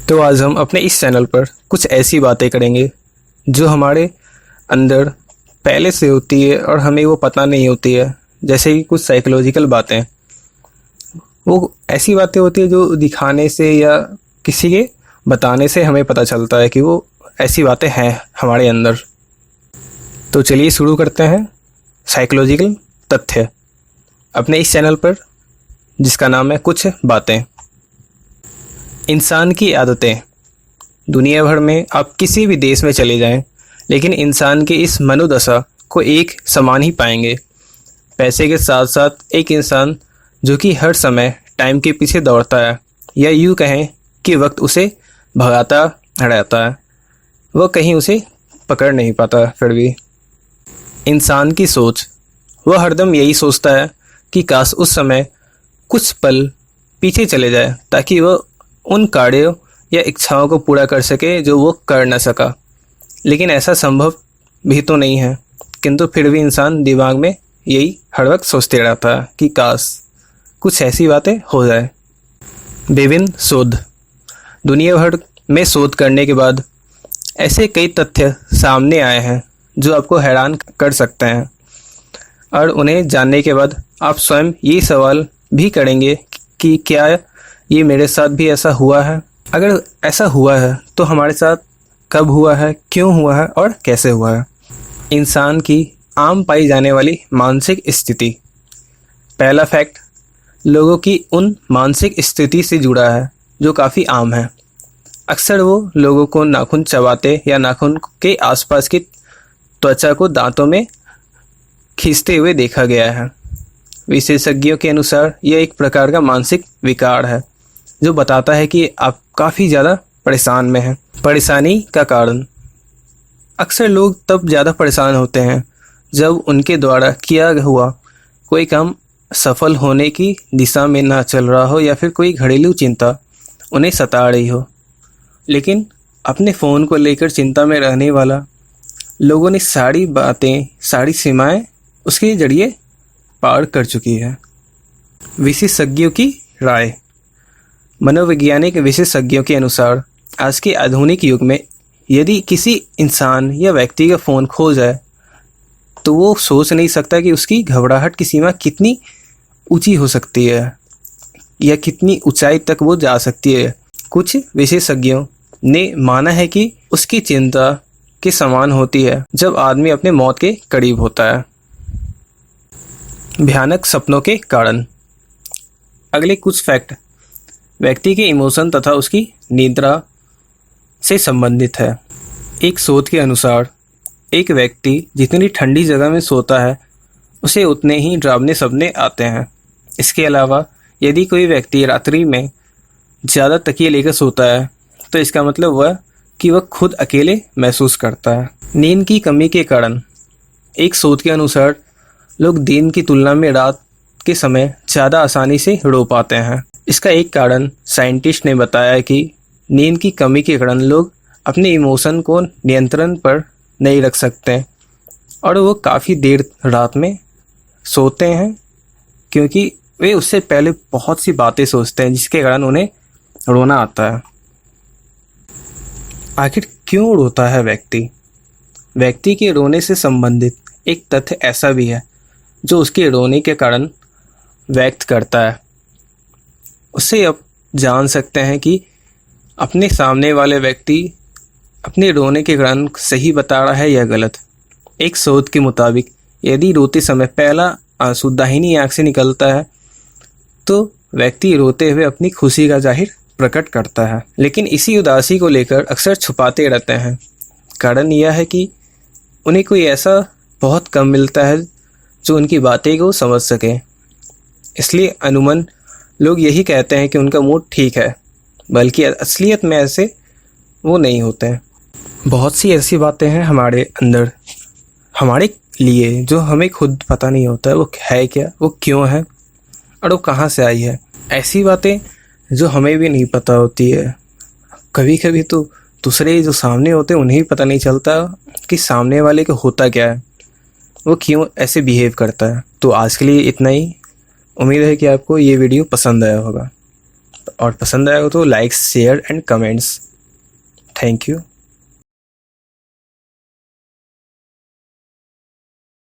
तो आज हम अपने इस चैनल पर कुछ ऐसी बातें करेंगे जो हमारे अंदर पहले से होती है और हमें वो पता नहीं होती है। जैसे कि कुछ साइकोलॉजिकल बातें, वो ऐसी बातें होती है जो दिखाने से या किसी के बताने से हमें पता चलता है कि वो ऐसी बातें हैं हमारे अंदर। तो चलिए शुरू करते हैं साइकोलॉजिकल तथ्य अपने इस चैनल पर, जिसका नाम है कुछ बातें। इंसान की आदतें। दुनिया भर में आप किसी भी देश में चले जाएं, लेकिन इंसान की इस मनोदशा को एक समान ही पाएंगे। पैसे के साथ साथ एक इंसान जो कि हर समय टाइम के पीछे दौड़ता है, या यूँ कहें कि वक्त उसे भगाता रहता है, वह कहीं उसे पकड़ नहीं पाता। फिर भी इंसान की सोच, वह हरदम यही सोचता है कि काश उस समय कुछ पल पीछे चले जाए ताकि वह उन कार्यों या इच्छाओं को पूरा कर सके जो वो कर न सका। लेकिन ऐसा संभव भी तो नहीं है, किंतु फिर भी इंसान दिमाग में यही हर वक्त सोचते रहता है कि काश कुछ ऐसी बातें हो जाए। विभिन्न शोध। दुनिया भर में शोध करने के बाद ऐसे कई तथ्य सामने आए हैं जो आपको हैरान कर सकते हैं, और उन्हें जानने के बाद आप स्वयं ये सवाल भी करेंगे कि क्या ये मेरे साथ भी ऐसा हुआ है। अगर ऐसा हुआ है तो हमारे साथ कब हुआ है, क्यों हुआ है और कैसे हुआ है। इंसान की आम पाई जाने वाली मानसिक स्थिति। पहला फैक्ट लोगों की उन मानसिक स्थिति से जुड़ा है जो काफ़ी आम है। अक्सर वो लोगों को नाखून चबाते या नाखून के आसपास की त्वचा को दांतों में खींचते हुए देखा गया है। विशेषज्ञों के अनुसार यह एक प्रकार का मानसिक विकार है जो बताता है कि आप काफ़ी ज़्यादा परेशान में हैं। परेशानी का कारण। अक्सर लोग तब ज़्यादा परेशान होते हैं जब उनके द्वारा किया हुआ कोई काम सफल होने की दिशा में ना चल रहा हो, या फिर कोई घरेलू चिंता उन्हें सता रही हो। लेकिन अपने फ़ोन को लेकर चिंता में रहने वाला लोगों ने सारी बातें, सारी सीमाएं उसके ज़रिए पार कर चुकी है। विशेषज्ञों की राय। मनोवैज्ञानिक विशेषज्ञों के अनुसार आज के आधुनिक युग में यदि किसी इंसान या व्यक्ति का फ़ोन खो जाए तो वो सोच नहीं सकता कि उसकी घबराहट की सीमा कितनी ऊंची हो सकती है या कितनी ऊंचाई तक वो जा सकती है। कुछ विशेषज्ञों ने माना है कि उसकी चिंता के समान होती है जब आदमी अपने मौत के करीब होता है। भयानक सपनों के कारण। अगले कुछ फैक्ट व्यक्ति के इमोशन तथा उसकी निद्रा से संबंधित है। एक शोध के अनुसार एक व्यक्ति जितनी ठंडी जगह में सोता है उसे उतने ही डरावने सपने आते हैं। इसके अलावा यदि कोई व्यक्ति रात्रि में ज़्यादा तकिए लेकर सोता है तो इसका मतलब वह कि वह खुद अकेले महसूस करता है। नींद की कमी के कारण। एक शोध के अनुसार लोग दिन की तुलना में रात के समय ज़्यादा आसानी से रो पाते हैं। इसका एक कारण साइंटिस्ट ने बताया कि नींद की कमी के कारण लोग अपने इमोशन को नियंत्रण पर नहीं रख सकते और वो काफ़ी देर रात में सोते हैं, क्योंकि वे उससे पहले बहुत सी बातें सोचते हैं जिसके कारण उन्हें रोना आता है। आखिर क्यों रोता है व्यक्ति? व्यक्ति के रोने से संबंधित एक तथ्य ऐसा भी है जो उसके रोने के कारण व्यक्त करता है। उससे आप जान सकते हैं कि अपने सामने वाले व्यक्ति अपने रोने के कारण सही बता रहा है या गलत। एक शोध के मुताबिक यदि रोते समय पहला आंसू दाहिनी आंख से निकलता है तो व्यक्ति रोते हुए अपनी खुशी का जाहिर प्रकट करता है, लेकिन इसी उदासी को लेकर अक्सर छुपाते रहते हैं। कारण यह है कि उन्हें कोई ऐसा बहुत कम मिलता है जो उनकी बातें को समझ सके। इसलिए अमूमन लोग यही कहते हैं कि उनका मूड ठीक है, बल्कि असलियत में ऐसे वो नहीं होते हैं। बहुत सी ऐसी बातें हैं हमारे अंदर, हमारे लिए, जो हमें खुद पता नहीं होता है वो है क्या, वो क्यों है और वो कहाँ से आई है। ऐसी बातें जो हमें भी नहीं पता होती है। कभी कभी तो दूसरे जो सामने होते हैं उन्हें भी पता नहीं चलता कि सामने वाले को होता क्या है, वो क्यों ऐसे बिहेव करता है। तो आज के लिए इतना ही। उम्मीद है कि आपको ये वीडियो पसंद आया होगा। और पसंद आया हो तो like share and comments. Thank you.